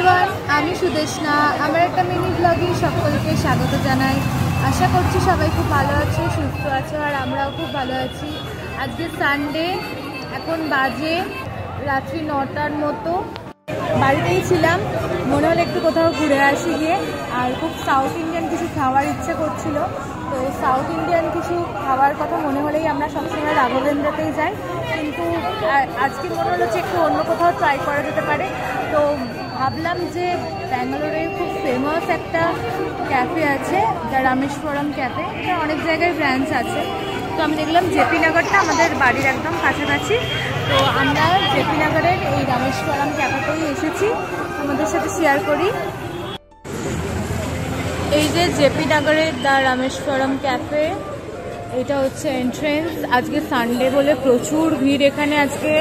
Everyone, আমি সুদেশনা। আমার একটা মিনি ব্লগে সকলকে স্বাগত জানাই। আশা করছি সবাই খুব ভালো আছে, সুস্থ আছে, আর আমরাও খুব ভালো আছি। আজকে সানডে, এখন বাজে রাত্রি 9টার মতো। বাড়িতেই ছিলাম, মনে হলো একটু কোথাও ঘুরে আসি গিয়ে। আর খুব সাউথ ইন্ডিয়ান কিছু খাওয়ার ইচ্ছে করছিল, তো সাউথ ইন্ডিয়ান কিছু খাওয়ার কথা মনে হলেই আমরা সবসময় রাঘবেন্দ্রতেই যাই। কিন্তু আজকে মনে হলো যে একটু অন্য কোথাও ট্রাই করা যেতে পারে। তো ভাবলাম যে ব্যাঙ্গালোরে খুব ফেমাস একটা ক্যাফে আছে, যা রামেশ্বরম ক্যাফে। এটা অনেক জায়গায় ব্রাঞ্চ আছে। তো আমি দেখলাম জেপি নগরটা আমাদের বাড়ির একদম কাছাকাছি। তো আমরা জেপি নগরের এই রামেশ্বরম ক্যাফেতেই এসেছি, আমাদের সাথে শেয়ার করি। এই যে জেপি নগরের দ্য রামেশ্বরম ক্যাফে, এটা হচ্ছে এন্ট্রেন্স। আজকে সানডে বলে প্রচুর ভিড় এখানে। আজকে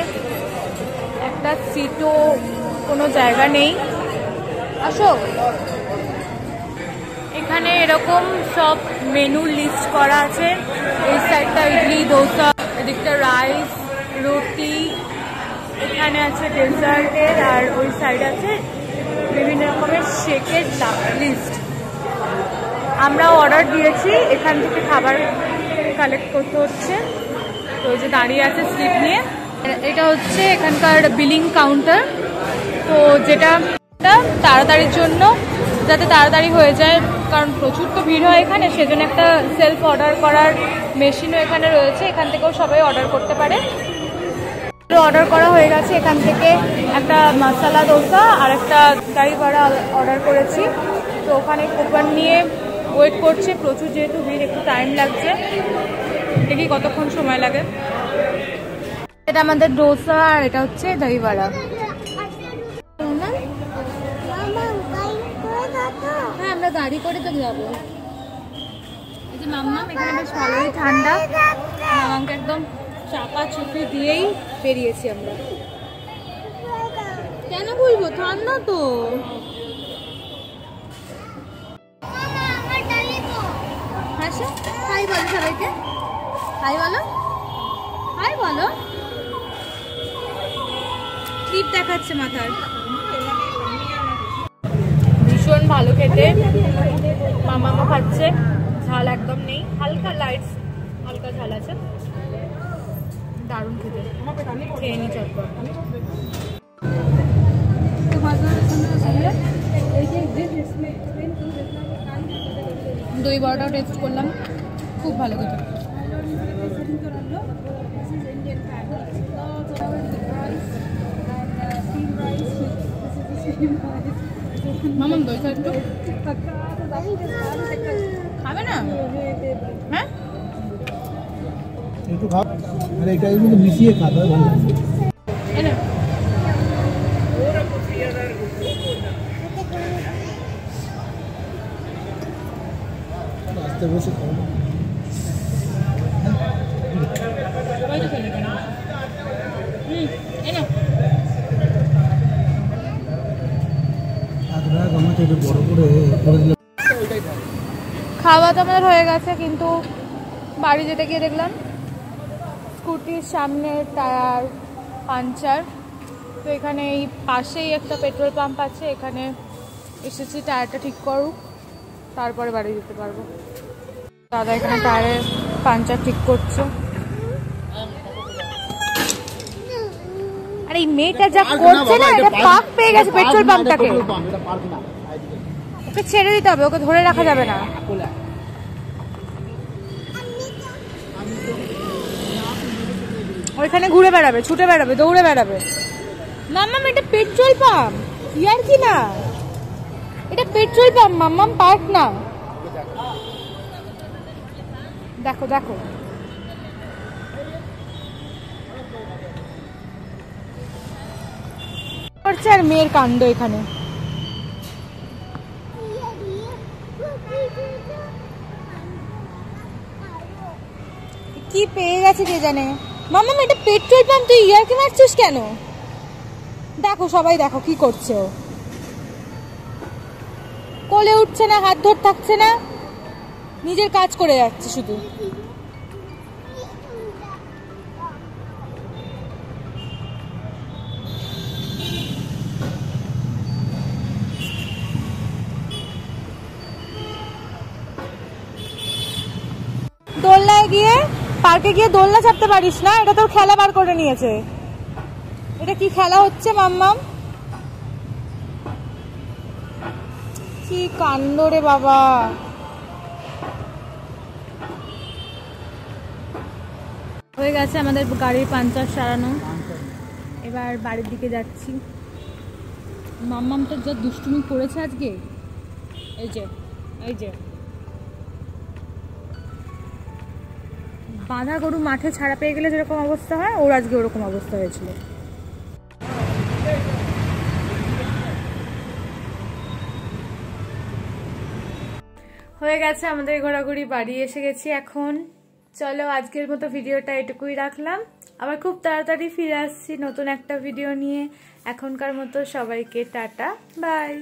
একটা সিটও কোনো জায়গা নেই। আসো, এখানে এরকম সব মেনুর লিস্ট করা আছে। এই সাইডটা ইডলি, দোসা, এদিকটা রাইস, রুটি, এখানে আছে ডেজার্টের, আর ওই সাইডে আছে বিভিন্ন রকমের শেকের লিস্ট। আমরা অর্ডার দিয়েছি, এখান থেকে খাবার কালেক্ট করতে হচ্ছে। তো যে দাঁড়িয়ে আছে স্লিপ নিয়ে, এটা হচ্ছে এখানকার বিলিং কাউন্টার। তো যেটা তাড়াতাড়ির জন্য, যাতে তাড়াতাড়ি হয়ে যায়, কারণ প্রচুর তো ভিড় হয় এখানে, সেজন্য একটা সেলফ অর্ডার করার মেশিনও এখানে রয়েছে। এখান থেকেও সবাই অর্ডার করতে পারে। অর্ডার করা হয়ে গেছে। এখান থেকে একটা মশলা দোসা আর একটা দই বড়া অর্ডার করেছি। তো ওখানে কুপন নিয়ে ওয়েট করছে। প্রচুর যেহেতু ভিড়, একটু টাইম লাগছে। দেখি কতক্ষণ সময় লাগে। এটা আমাদের ডোসা, আর এটা হচ্ছে দই বড়া। হ্যাঁ, আমরা গাড়ি করে তো যাবো। এই যে মাম্মাম, এখানে বেশ ভালোই ঠান্ডা। মামাকে একদম চাপা চুপি দিয়েই বেরিয়েছি আমরা। কেন বলবো, ঠান্ডা তো। হাসো, হাই বলো সবাইকে, হাই বলো, হাই বলো। টিপ দেখাচ্ছে মাথার। ভীষণ ভালো খেতে। মামা খাচ্ছে, ঝাল একদম নেই, হালকা লাইট, হালকা ঝাল আছে। দারুণ খেতে, খেয়ে নি চটপট। দই বড়াটাও টেস্ট করলাম, খুব ভালো খেতে। মামা দই খা একটু, খাবে না? হ্যাঁ, একটু খাও। আর এটা কিন্তু মিশিয়ে খাতে হয়, ভালো লাগবে। আস্তে বসে খাও। খাওয়া তো আমাদের হয়ে গেছে, কিন্তু বাড়ি যেতে গিয়ে দেখলাম স্কুটির সামনে টায়ার পাংচার। তো এখানে এই পাশেই একটা পেট্রোল পাম্প আছে, এখানে এসেছি টায়ারটা ঠিক করুক, তারপরে বাড়ি যেতে পারবো। দাদা এখানে টায়ারের পাংচার ঠিক করছে। আর এই মেয়েটা যা করছে না, এটা পাক পেয়ে গেছে পেট্রোল পাম্পটাকে। ওকে ছেড়ে দিতে হবে, ওকে ধরে রাখা যাবে না। ওইখানে ঘুরে বেড়াবে, ছুটে বেড়াবে, দৌড়ে বেড়াবে। মাম্মাম, এটা পেট্রোল পাম্প, ইয়ার কি না, এটা পেট্রোল পাম্প মাম্মাম, পার্ক না। দেখো দেখো, করছে আর মেয়ের কাণ্ড এখানে। কি পেয়ে গেছে কে জানে। মাম্মাম, এটা পেট্রোল পাম্প, তুই ইয়ার্কি মারছিস কেন? দেখো সবাই, দেখো কি করছে ও। কোলে উঠছে না, হাত ধর থাকছে না, নিজের কাজ করে যাচ্ছে শুধু। পার্কে গিয়ে দোলনা চাপতে পারিস না? এটা তোর খেলা বার করে নিয়েছে। এটা কি খেলা হচ্ছে মাম্মাম? কি কাণ্ড রে বাবা। হয়ে গেছে আমাদের গাড়ির পাঞ্চার সারানো, এবার বাড়ির দিকে যাচ্ছি। মাম্মাম তো যা দুষ্টুমি করেছে আজকে, এই যে বাঁধা গরু মাঠে ছাড়া পেয়ে গেলে যেরকম অবস্থা হয়, ওর আজকে ওরকম অবস্থা হয়েছিল। হয়ে গেছে আমাদের ঘোরাঘুরি, বাড়ি এসে গেছি এখন। চলো আজকের মতো ভিডিওটা এটুকুই রাখলাম, আবার খুব তাড়াতাড়ি ফিরে আসছি নতুন একটা ভিডিও নিয়ে। এখনকার মতো সবাইকে টাটা, বাই।